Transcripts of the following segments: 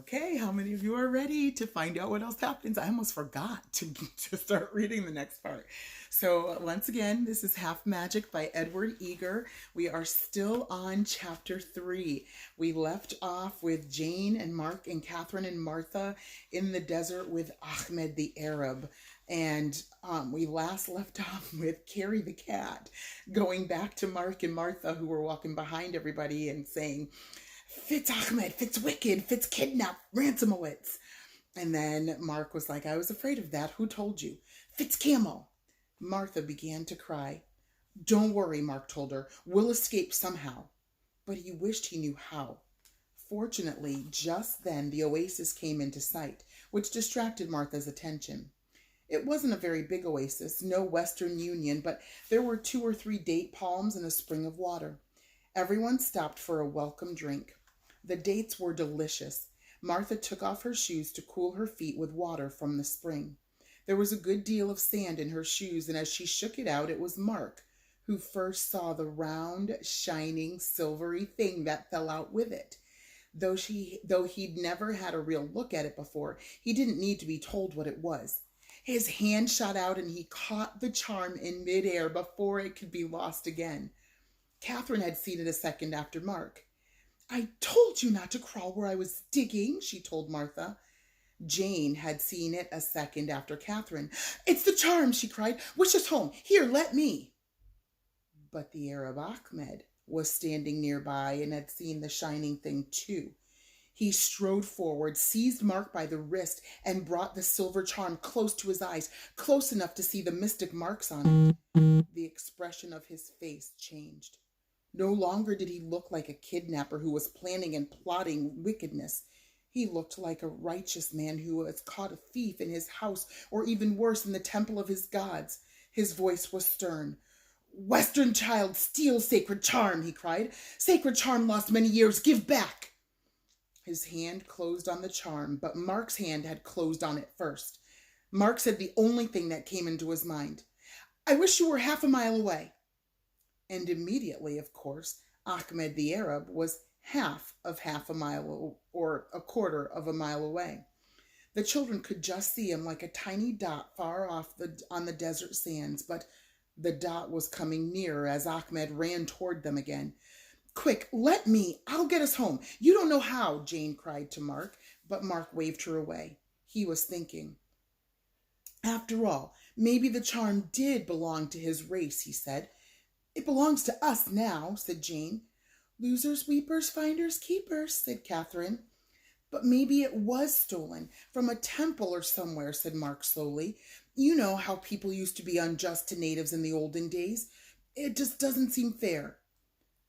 Okay, how many of you are ready to find out what else happens? I almost forgot to start reading the next part. So, once again, this is Half Magic by Edward Eager. We are still on chapter 3. We left off with Jane and Mark and Catherine and Martha in the desert with Ahmed the Arab. And we last left off with Carrie the cat going back to Mark and Martha, who were walking behind everybody and saying, Fitz Ahmed, Fitz Wicked, Fitz Kidnap, Ransomowitz. And then Mark was like, I was afraid of that. Who told you? Fitz Camel. Martha began to cry. Don't worry, Mark told her. We'll escape somehow. But he wished he knew how. Fortunately, just then the oasis came into sight, which distracted Martha's attention. It wasn't a very big oasis, no Western Union, but there were 2 or 3 date palms and a spring of water. Everyone stopped for a welcome drink. The dates were delicious. Martha took off her shoes to cool her feet with water from the spring. There was a good deal of sand in her shoes, and as she shook it out, it was Mark who first saw the round, shining, silvery thing that fell out with it. Though he'd never had a real look at it before, he didn't need to be told what it was. His hand shot out and he caught the charm in midair before it could be lost again. Catherine had seen it a second after Mark. I told you not to crawl where I was digging, she told Martha. Jane had seen it a second after Catherine. It's the charm, she cried. Wish us home. Here, let me. But the Arab Ahmed was standing nearby and had seen the shining thing too. He strode forward, seized Mark by the wrist, and brought the silver charm close to his eyes, close enough to see the mystic marks on it. The expression of his face changed. No longer did he look like a kidnapper who was planning and plotting wickedness. He looked like a righteous man who has caught a thief in his house, or even worse, in the temple of his gods. His voice was stern. Western child, steal sacred charm, he cried. Sacred charm lost many years, give back. His hand closed on the charm, but Mark's hand had closed on it first. Mark said the only thing that came into his mind. I wish you were half a mile away. And immediately, of course, Ahmed the Arab was half a mile or a quarter of a mile away. The children could just see him like a tiny dot far off on the desert sands, but the dot was coming nearer as Ahmed ran toward them again. Quick, let me. I'll get us home. You don't know how, Jane cried to Mark, but Mark waved her away. He was thinking. After all, maybe the charm did belong to his race, he said. It belongs to us now, said Jane. Losers, weepers, finders, keepers, said Catherine. But maybe it was stolen from a temple or somewhere, said Mark slowly. You know how people used to be unjust to natives in the olden days. It just doesn't seem fair.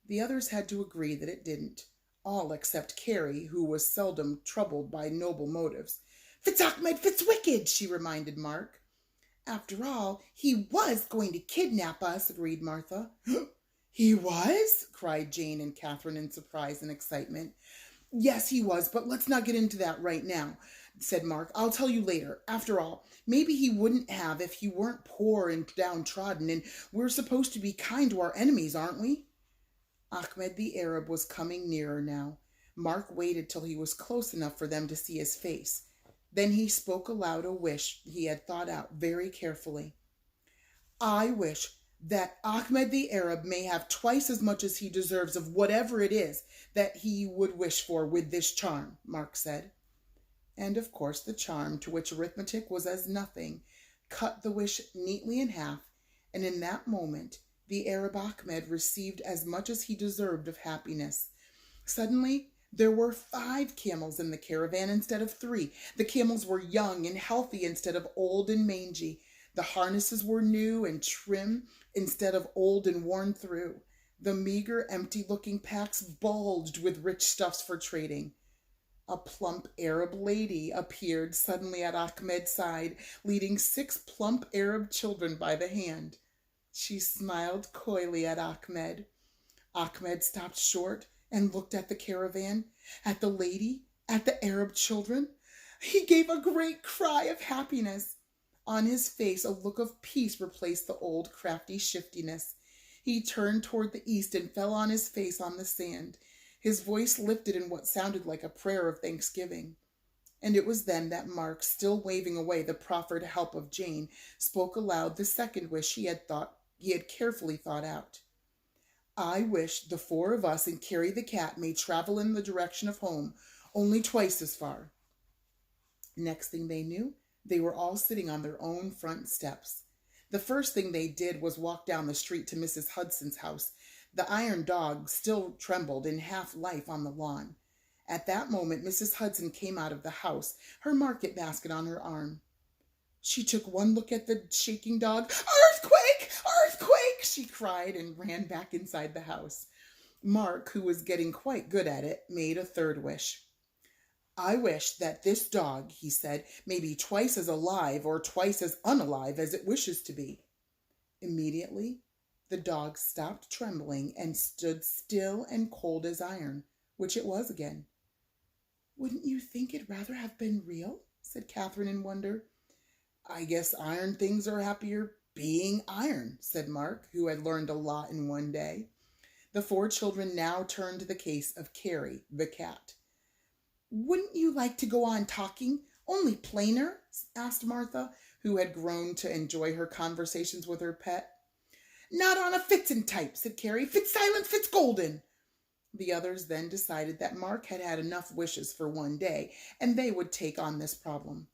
The others had to agree that it didn't, all except Carrie, who was seldom troubled by noble motives. Fitz Ahmed, Fitz Wicked, she reminded Mark. After all, he was going to kidnap us, agreed Martha. He was? Cried Jane and Catherine in surprise and excitement. Yes, he was, but let's not get into that right now, said Mark. I'll tell you later. After all, maybe he wouldn't have if he weren't poor and downtrodden, and we're supposed to be kind to our enemies, aren't we? Ahmed the Arab was coming nearer now. Mark waited till he was close enough for them to see his face. Then he spoke aloud a wish he had thought out very carefully. I wish that Ahmed the Arab may have twice as much as he deserves of whatever it is that he would wish for with this charm, Mark said. And of course the charm, to which arithmetic was as nothing, cut the wish neatly in half, and in that moment the Arab Ahmed received as much as he deserved of happiness. Suddenly, there were 5 camels in the caravan instead of 3. The camels were young and healthy instead of old and mangy. The harnesses were new and trim instead of old and worn through. The meager, empty-looking packs bulged with rich stuffs for trading. A plump Arab lady appeared suddenly at Ahmed's side, leading 6 plump Arab children by the hand. She smiled coyly at Ahmed. Ahmed stopped short and looked at the caravan, at the lady, at the Arab children. He gave a great cry of happiness. On his face, a look of peace replaced the old crafty shiftiness. He turned toward the east and fell on his face on the sand. His voice lifted in what sounded like a prayer of thanksgiving. And it was then that Mark, still waving away the proffered help of Jane, spoke aloud the second wish he had carefully thought out. I wish the four of us and Carrie the cat may travel in the direction of home, only twice as far. Next thing they knew, they were all sitting on their own front steps. The first thing they did was walk down the street to Mrs. Hudson's house. The iron dog still trembled in half life on the lawn. At that moment, Mrs. Hudson came out of the house, her market basket on her arm. She took one look at the shaking dog. "Earthquake! Earthquake!" she cried, and ran back inside the house. Mark, who was getting quite good at it, made a third wish. I wish that this dog, he said, may be twice as alive or twice as unalive as it wishes to be. Immediately, the dog stopped trembling and stood still and cold as iron, which it was again. "Wouldn't you think it'd rather have been real?" said Catherine in wonder. "I guess iron things are happier being iron," said Mark, who had learned a lot in one day. The four children now turned to the case of Carrie, the cat. "Wouldn't you like to go on talking, only plainer?" asked Martha, who had grown to enjoy her conversations with her pet. "Not on a Fitzin type," said Carrie. "Fitzsilent, Fitzgolden." The others then decided that Mark had had enough wishes for one day, and they would take on this problem.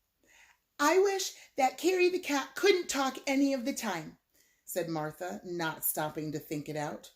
"I wish that Carrie the cat couldn't talk any of the time," said Martha, not stopping to think it out.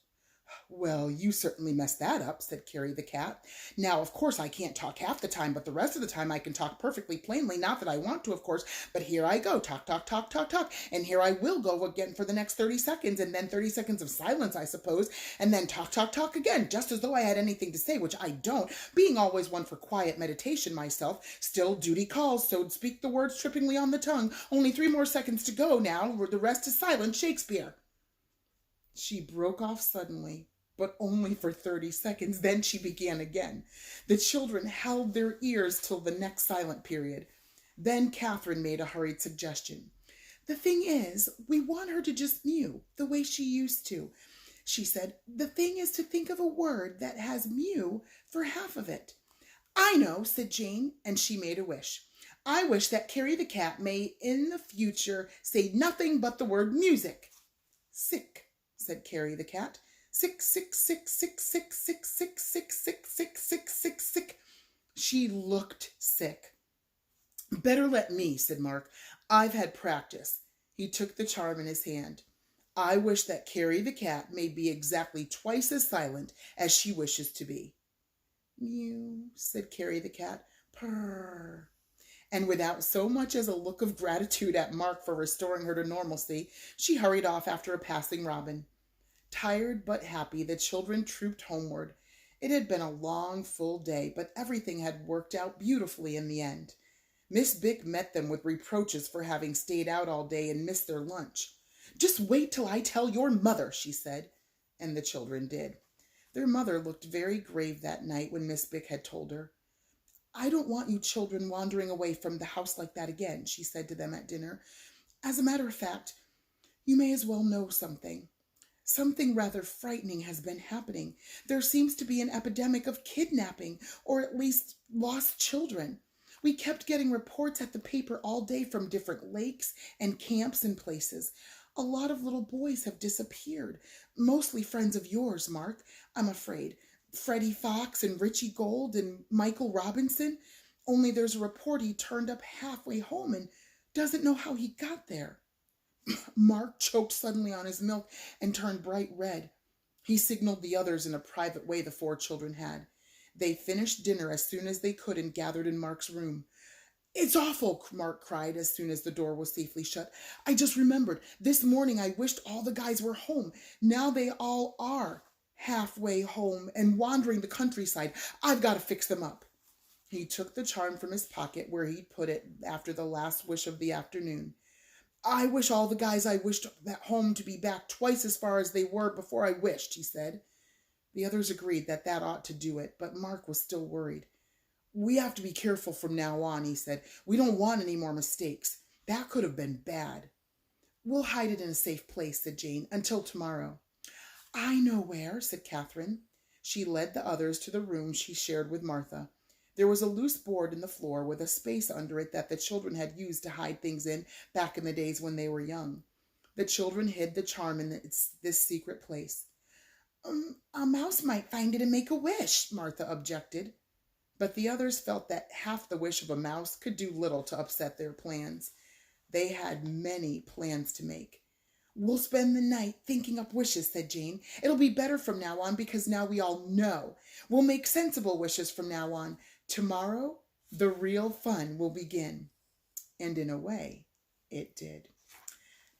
"Well, you certainly messed that up," said Carrie the cat. "Now, of course, I can't talk half the time, but the rest of the time I can talk perfectly plainly. Not that I want to, of course, but here I go. Talk, talk, talk, talk, talk. And here I will go again for the next 30 seconds, and then 30 seconds of silence, I suppose, and then talk, talk, talk again, just as though I had anything to say, which I don't, being always one for quiet meditation myself. Still, duty calls, so speak the words trippingly on the tongue. Only 3 more seconds to go now. The rest is silent, Shakespeare." She broke off suddenly, but only for 30 seconds. Then she began again. The children held their ears till the next silent period. Then Catherine made a hurried suggestion. "The thing is, we want her to just mew, the way she used to," she said. "The thing is to think of a word that has mew for half of it." "I know," said Jane, and she made a wish. "I wish that Carrie the cat may in the future say nothing but the word music." "Sick," said Carrie the cat. "Sick, sick, sick, sick, sick, sick, sick, sick, sick, sick, sick, sick, sick." She looked sick. "Better let me," said Mark. "I've had practice." He took the charm in his hand. "I wish that Carrie the cat may be exactly twice as silent as she wishes to be." "Mew," said Carrie the cat. "Purr." And without so much as a look of gratitude at Mark for restoring her to normalcy, she hurried off after a passing robin. Tired but happy, the children trooped homeward. It had been a long, full day, but everything had worked out beautifully in the end. Miss Bick met them with reproaches for having stayed out all day and missed their lunch. "Just wait till I tell your mother," she said, and the children did. Their mother looked very grave that night when Miss Bick had told her. "I don't want you children wandering away from the house like that again," she said to them at dinner. "As a matter of fact, you may as well know something. Something rather frightening has been happening. There seems to be an epidemic of kidnapping, or at least lost children. We kept getting reports at the paper all day from different lakes and camps and places. A lot of little boys have disappeared. Mostly friends of yours, Mark, I'm afraid. Freddie Fox and Richie Gold and Michael Robinson. Only there's a report he turned up halfway home and doesn't know how he got there." Mark choked suddenly on his milk and turned bright red. He signaled the others in a private way the four children had. They finished dinner as soon as they could and gathered in Mark's room. "It's awful," Mark cried as soon as the door was safely shut. "I just remembered. This morning I wished all the guys were home. Now they all are halfway home and wandering the countryside. I've got to fix them up." He took the charm from his pocket where he'd put it after the last wish of the afternoon. "I wish all the guys I wished at home to be back twice as far as they were before I wished," he said. The others agreed that that ought to do it, but Mark was still worried. "We have to be careful from now on," he said. "We don't want any more mistakes. That could have been bad." "We'll hide it in a safe place," said Jane, "until tomorrow." "I know where," said Catherine. She led the others to the room she shared with Martha. There was a loose board in the floor with a space under it that the children had used to hide things in back in the days when they were young. The children hid the charm in this secret place. A mouse might find it and make a wish, Martha objected. But the others felt that half the wish of a mouse could do little to upset their plans. They had many plans to make. We'll spend the night thinking up wishes, said Jane. It'll be better from now on because now we all know. We'll make sensible wishes from now on. Tomorrow, the real fun will begin. And in a way, it did.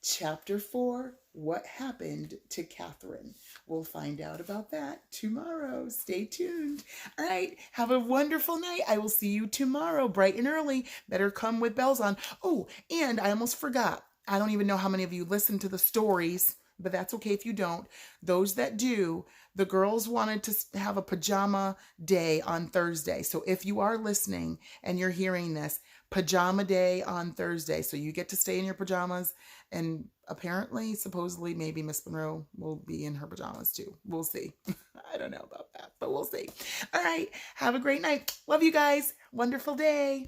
Chapter 4, What Happened to Catherine? We'll find out about that tomorrow. Stay tuned. All right, have a wonderful night. I will see you tomorrow, bright and early. Better come with bells on. Oh, and I almost forgot. I don't even know how many of you listen to the stories, but that's okay if you don't. Those that do, the girls wanted to have a pajama day on Thursday. So if you are listening and you're hearing this, pajama day on Thursday. So you get to stay in your pajamas, and apparently, supposedly, maybe Miss Monroe will be in her pajamas too. We'll see. I don't know about that, but we'll see. All right. Have a great night. Love you guys. Wonderful day.